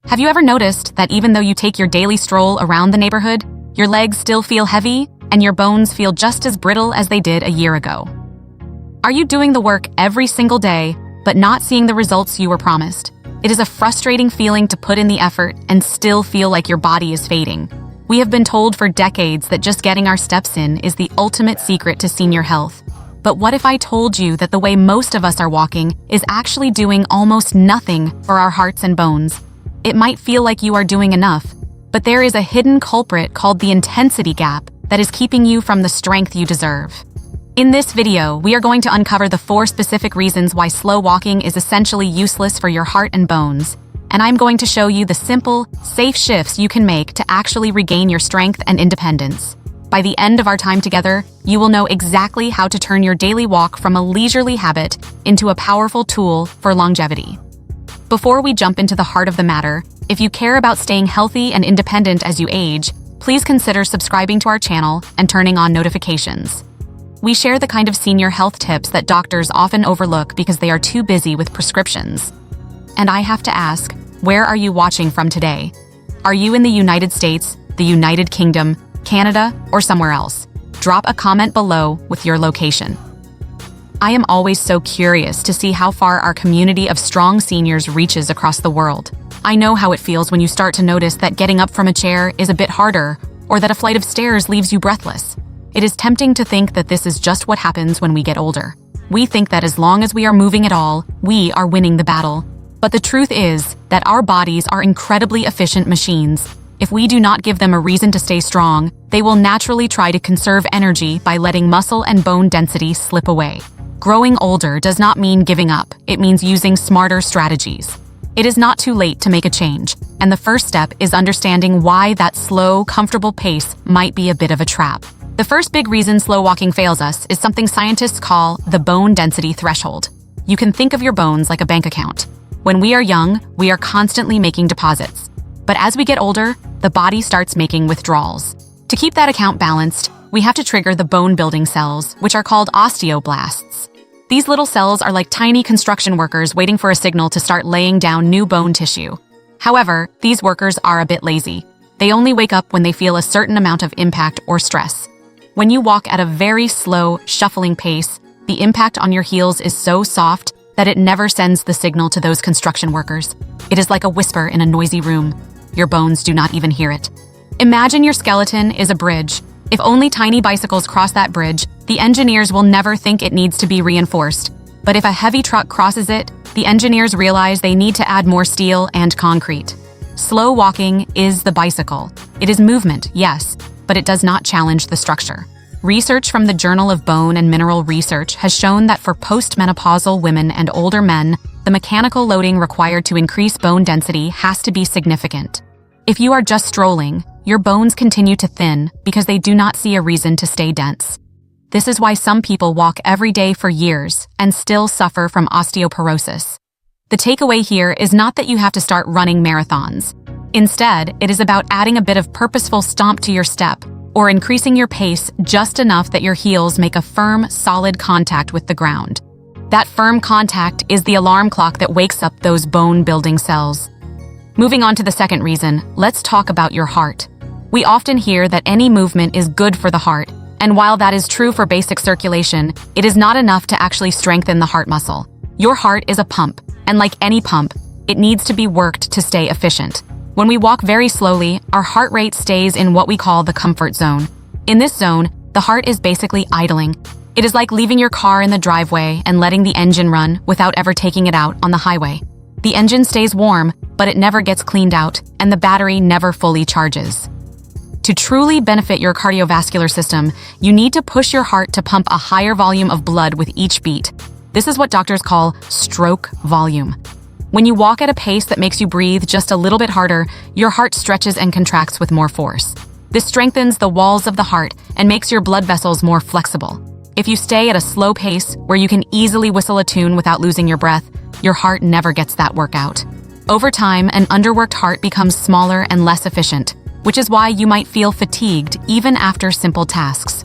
Have you ever noticed that even though you take your daily stroll around the neighborhood, your legs still feel heavy and your bones feel just as brittle as they did a year ago? Are you doing the work every single day, but not seeing the results you were promised? It is a frustrating feeling to put in the effort and still feel like your body is fading. We have been told for decades that just getting our steps in is the ultimate secret to senior health. But what if I told you that the way most of us are walking is actually doing almost nothing for our hearts and bones? It might feel like you are doing enough, but there is a hidden culprit called the intensity gap that is keeping you from the strength you deserve. In this video, we are going to uncover the 4 specific reasons why slow walking is essentially useless for your heart and bones. And I'm going to show you the simple, safe shifts you can make to actually regain your strength and independence. By the end of our time together, you will know exactly how to turn your daily walk from a leisurely habit into a powerful tool for longevity. Before we jump into the heart of the matter, if you care about staying healthy and independent as you age, please consider subscribing to our channel and turning on notifications. We share the kind of senior health tips that doctors often overlook because they are too busy with prescriptions. And I have to ask, where are you watching from today? Are you in the United States, the United Kingdom, Canada, or somewhere else? Drop a comment below with your location. I am always so curious to see how far our community of strong seniors reaches across the world. I know how it feels when you start to notice that getting up from a chair is a bit harder, or that a flight of stairs leaves you breathless. It is tempting to think that this is just what happens when we get older. We think that as long as we are moving at all, we are winning the battle. But the truth is that our bodies are incredibly efficient machines. If we do not give them a reason to stay strong, they will naturally try to conserve energy by letting muscle and bone density slip away. Growing older does not mean giving up. It means using smarter strategies. It is not too late to make a change, and the first step is understanding why that slow, comfortable pace might be a bit of a trap. The first big reason slow walking fails us is something scientists call the bone density threshold. You can think of your bones like a bank account. When we are young, we are constantly making deposits. But as we get older, the body starts making withdrawals. To keep that account balanced, we have to trigger the bone-building cells, which are called osteoblasts. These little cells are like tiny construction workers waiting for a signal to start laying down new bone tissue. However, these workers are a bit lazy. They only wake up when they feel a certain amount of impact or stress. When you walk at a very slow, shuffling pace, the impact on your heels is so soft that it never sends the signal to those construction workers. It is like a whisper in a noisy room. Your bones do not even hear it. Imagine your skeleton is a bridge. If only tiny bicycles cross that bridge, the engineers will never think it needs to be reinforced. But if a heavy truck crosses it, the engineers realize they need to add more steel and concrete. Slow walking is the bicycle. It is movement, yes, but it does not challenge the structure. Research from the Journal of Bone and Mineral Research has shown that for postmenopausal women and older men, the mechanical loading required to increase bone density has to be significant. If you are just strolling, your bones continue to thin because they do not see a reason to stay dense. This is why some people walk every day for years and still suffer from osteoporosis. The takeaway here is not that you have to start running marathons. Instead, it is about adding a bit of purposeful stomp to your step, or increasing your pace just enough that your heels make a firm, solid contact with the ground. That firm contact is the alarm clock that wakes up those bone-building cells. Moving on to the second reason, let's talk about your heart. We often hear that any movement is good for the heart, and while that is true for basic circulation, it is not enough to actually strengthen the heart muscle. Your heart is a pump, and like any pump, it needs to be worked to stay efficient. When we walk very slowly, our heart rate stays in what we call the comfort zone. In this zone, the heart is basically idling. It is like leaving your car in the driveway and letting the engine run without ever taking it out on the highway. The engine stays warm, but it never gets cleaned out, and the battery never fully charges. To truly benefit your cardiovascular system, you need to push your heart to pump a higher volume of blood with each beat. This is what doctors call stroke volume. When you walk at a pace that makes you breathe just a little bit harder, your heart stretches and contracts with more force. This strengthens the walls of the heart and makes your blood vessels more flexible. If you stay at a slow pace where you can easily whistle a tune without losing your breath, your heart never gets that workout. Over time, an underworked heart becomes smaller and less efficient, which is why you might feel fatigued even after simple tasks.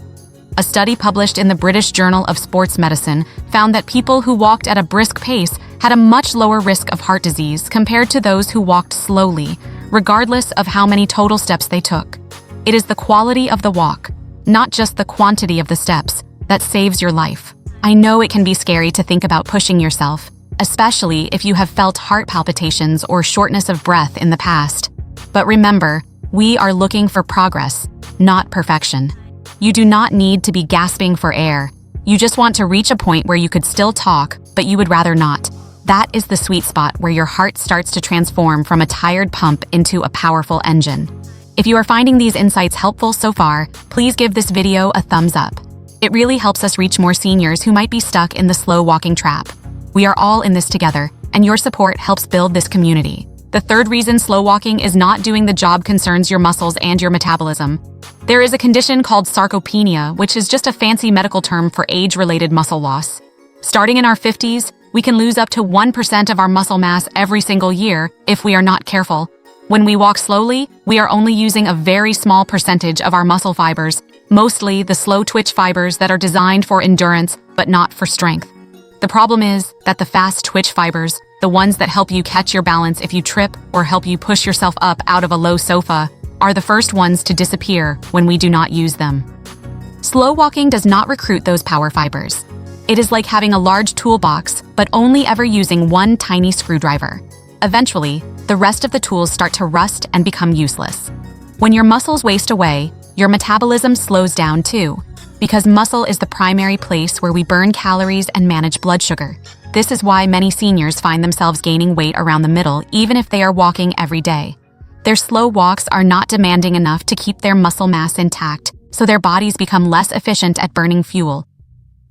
A study published in the British Journal of Sports Medicine found that people who walked at a brisk pace had a much lower risk of heart disease compared to those who walked slowly, regardless of how many total steps they took. It is the quality of the walk, not just the quantity of the steps, that saves your life. I know it can be scary to think about pushing yourself, especially if you have felt heart palpitations or shortness of breath in the past. But remember, we are looking for progress, not perfection. You do not need to be gasping for air. You just want to reach a point where you could still talk, but you would rather not. That is the sweet spot where your heart starts to transform from a tired pump into a powerful engine. If you are finding these insights helpful so far, please give this video a thumbs up. It really helps us reach more seniors who might be stuck in the slow walking trap. We are all in this together, and your support helps build this community. The third reason slow walking is not doing the job concerns your muscles and your metabolism. There is a condition called sarcopenia, which is just a fancy medical term for age-related muscle loss. Starting in our 50s, we can lose up to 1% of our muscle mass every single year if we are not careful. When we walk slowly, we are only using a very small percentage of our muscle fibers, mostly the slow twitch fibers that are designed for endurance but not for strength. The problem is that the fast twitch fibers, the ones that help you catch your balance if you trip or help you push yourself up out of a low sofa, are the first ones to disappear when we do not use them. Slow walking does not recruit those power fibers. It is like having a large toolbox, but only ever using one tiny screwdriver. Eventually, the rest of the tools start to rust and become useless. When your muscles waste away, your metabolism slows down too, because muscle is the primary place where we burn calories and manage blood sugar. This is why many seniors find themselves gaining weight around the middle even if they are walking every day. Their slow walks are not demanding enough to keep their muscle mass intact, so their bodies become less efficient at burning fuel.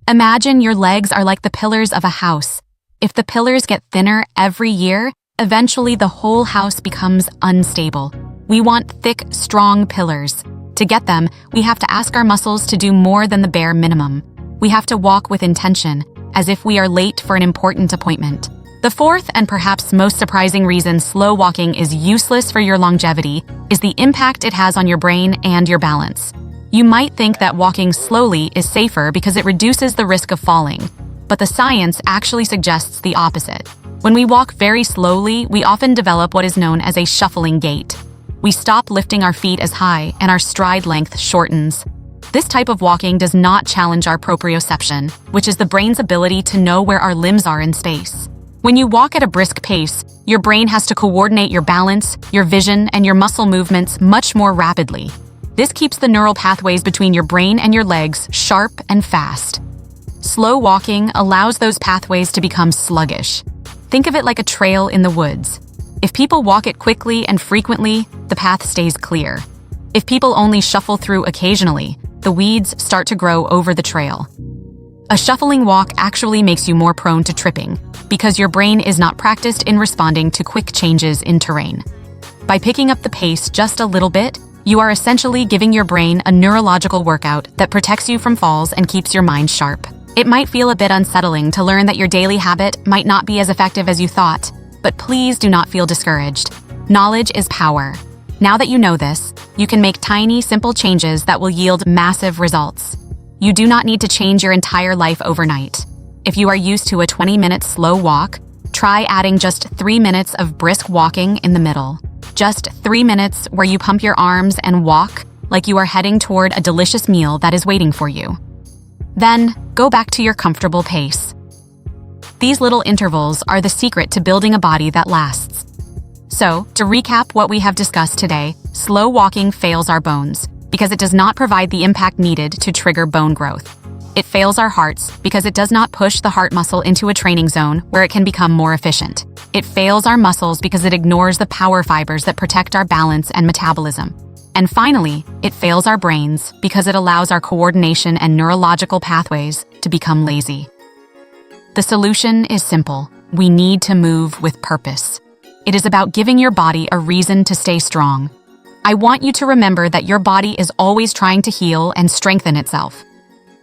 Imagine your legs are like the pillars of a house. If the pillars get thinner every year, eventually the whole house becomes unstable. We want thick, strong pillars. To get them, we have to ask our muscles to do more than the bare minimum. We have to walk with intention, as if we are late for an important appointment. The fourth and perhaps most surprising reason slow walking is useless for your longevity is the impact it has on your brain and your balance. You might think that walking slowly is safer because it reduces the risk of falling, but the science actually suggests the opposite. When we walk very slowly, we often develop what is known as a shuffling gait. We stop lifting our feet as high and our stride length shortens. This type of walking does not challenge our proprioception, which is the brain's ability to know where our limbs are in space. When you walk at a brisk pace, your brain has to coordinate your balance, your vision, and your muscle movements much more rapidly. This keeps the neural pathways between your brain and your legs sharp and fast. Slow walking allows those pathways to become sluggish. Think of it like a trail in the woods. If people walk it quickly and frequently, the path stays clear. If people only shuffle through occasionally, the weeds start to grow over the trail. A shuffling walk actually makes you more prone to tripping because your brain is not practiced in responding to quick changes in terrain. By picking up the pace just a little bit, you are essentially giving your brain a neurological workout that protects you from falls and keeps your mind sharp. It might feel a bit unsettling to learn that your daily habit might not be as effective as you thought, but please do not feel discouraged. Knowledge is power. Now that you know this, you can make tiny, simple changes that will yield massive results. You do not need to change your entire life overnight. If you are used to a 20-minute slow walk, try adding just 3 minutes of brisk walking in the middle. Just 3 minutes where you pump your arms and walk like you are heading toward a delicious meal that is waiting for you. Then, go back to your comfortable pace. These little intervals are the secret to building a body that lasts. So, to recap what we have discussed today, slow walking fails our bones because it does not provide the impact needed to trigger bone growth. It fails our hearts because it does not push the heart muscle into a training zone where it can become more efficient. It fails our muscles because it ignores the power fibers that protect our balance and metabolism. And finally, it fails our brains because it allows our coordination and neurological pathways to become lazy. The solution is simple. We need to move with purpose. It is about giving your body a reason to stay strong. I want you to remember that your body is always trying to heal and strengthen itself.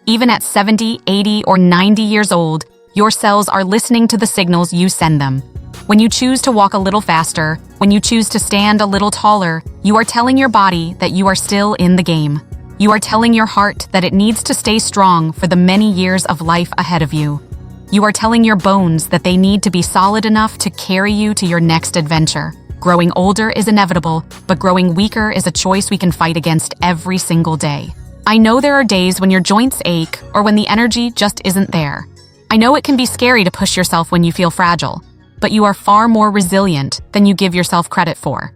Even at 70, 80, or 90 years old, your cells are listening to the signals you send them. When you choose to walk a little faster, when you choose to stand a little taller, you are telling your body that you are still in the game. You are telling your heart that it needs to stay strong for the many years of life ahead of you. You are telling your bones that they need to be solid enough to carry you to your next adventure. Growing older is inevitable, but growing weaker is a choice we can fight against every single day. I know there are days when your joints ache or when the energy just isn't there. I know it can be scary to push yourself when you feel fragile, but you are far more resilient than you give yourself credit for.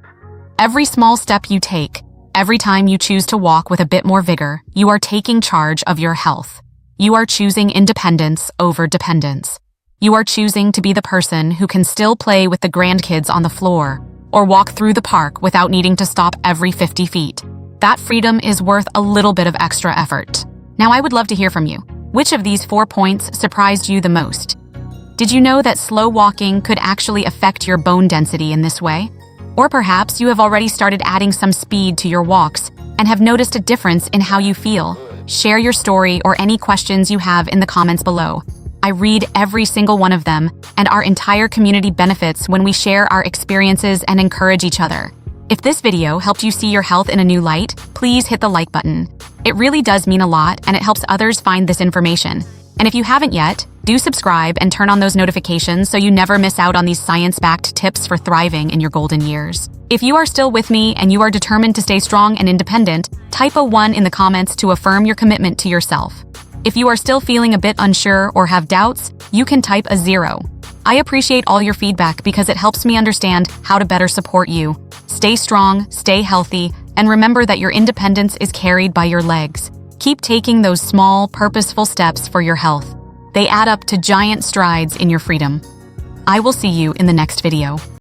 Every small step you take, every time you choose to walk with a bit more vigor, you are taking charge of your health. You are choosing independence over dependence. You are choosing to be the person who can still play with the grandkids on the floor or walk through the park without needing to stop every 50 feet. That freedom is worth a little bit of extra effort. Now, I would love to hear from you. Which of these 4 points surprised you the most? Did you know that slow walking could actually affect your bone density in this way? Or perhaps you have already started adding some speed to your walks and have noticed a difference in how you feel. Share your story or any questions you have in the comments below. I read every single one of them, and our entire community benefits when we share our experiences and encourage each other. If this video helped you see your health in a new light, please hit the like button. It really does mean a lot, and it helps others find this information. And if you haven't yet, do subscribe and turn on those notifications so you never miss out on these science-backed tips for thriving in your golden years. If you are still with me and you are determined to stay strong and independent, type a 1 in the comments to affirm your commitment to yourself. If you are still feeling a bit unsure or have doubts, you can type a 0. I appreciate all your feedback because it helps me understand how to better support you. Stay strong, stay healthy, and remember that your independence is carried by your legs. Keep taking those small, purposeful steps for your health. They add up to giant strides in your freedom. I will see you in the next video.